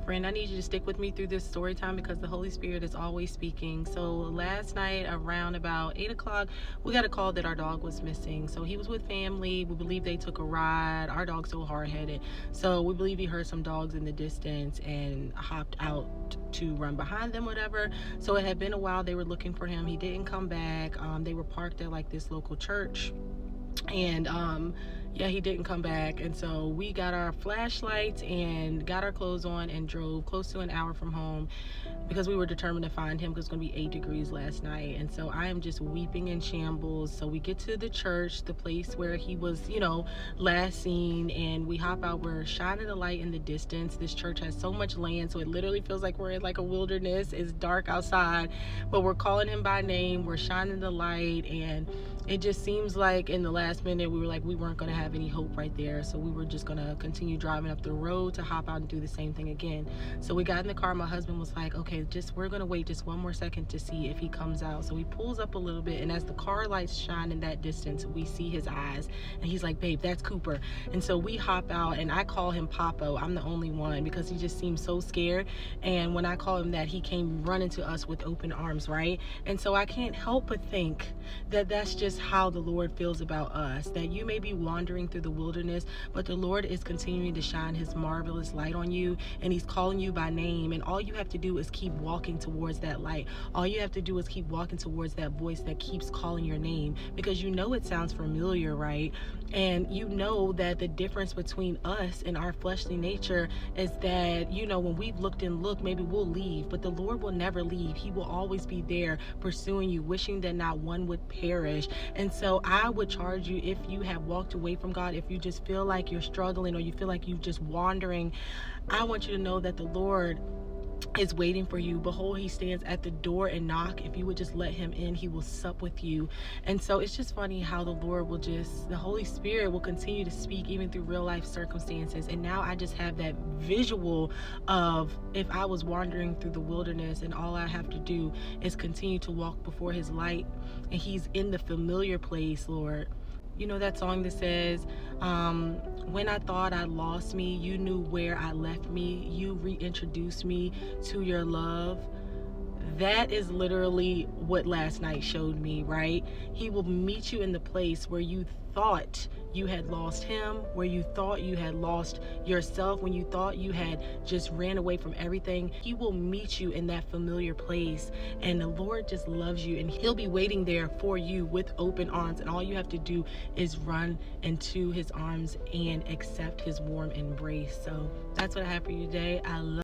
Friend, I need you to stick with me through this story time because the Holy Spirit is always speaking. So last night around about 8 o'clock, we got a call that our dog was missing. So he was with family. We believe they took a ride. Our dog's so hard-headed. So we believe he heard some dogs in the distance and hopped out to run behind them, whatever. So it had been a while. They were looking for him. He didn't come back. They were parked at like this local church. And yeah, he didn't come back. And so we got our flashlights and got our clothes on and drove close to an hour from home because we were determined to find him because it's going to be 8 degrees last night. And so I am just weeping in shambles. So we get to the church, the place where he was, last seen, and we hop out. We're shining a light in the distance. This church has so much land, so it literally feels like we're in like a wilderness. It's dark outside, but we're calling him by name. We're shining the light, and it just seems like in the last minute we were like we weren't going to have any hope right there, so we were just going to continue driving up the road to hop out and do the same thing again. So we got in the car. My husband was like, okay, we're going to wait just one more second to see if he comes out. So he pulls up a little bit, and as the car lights shine in that distance, we see his eyes, and he's like, babe, that's Cooper. And so we hop out, and I call him Papo. I'm the only one because he just seems so scared, and when I call him that, he came running to us with open arms, right? And so I can't help but think that that's just how the Lord feels about us, that you may be wandering through the wilderness, but the Lord is continuing to shine his marvelous light on you, and he's calling you by name, and all you have to do is keep walking towards that light. All you have to do is keep walking towards that voice that keeps calling your name, because you know it sounds familiar, right? And you know that the difference between us and our fleshly nature is that, when we've looked and looked, maybe we'll leave, but the Lord will never leave. He will always be there pursuing you, wishing that not one would perish. And so I would charge you, if you have walked away from God, if you just feel like you're struggling or you feel like you're just wandering, I want you to know that the Lord is waiting for you. Behold, he stands at the door and knock. If you would just let him in, he will sup with you. And so it's just funny how the Holy Spirit will continue to speak even through real life circumstances. And now I just have that visual of if I was wandering through the wilderness and all I have to do is continue to walk before his light, and he's in the familiar place, Lord. You know that song that says, when I thought I lost me, you knew where I left me. You reintroduced me to your love. That is literally what last night showed me, right? He will meet you in the place where you thought you had lost him, where you thought you had lost yourself, when you thought you had just ran away from everything. He will meet you in that familiar place, and the Lord just loves you, and he'll be waiting there for you with open arms, and all you have to do is run into his arms and accept his warm embrace. So that's what I have for you today. I love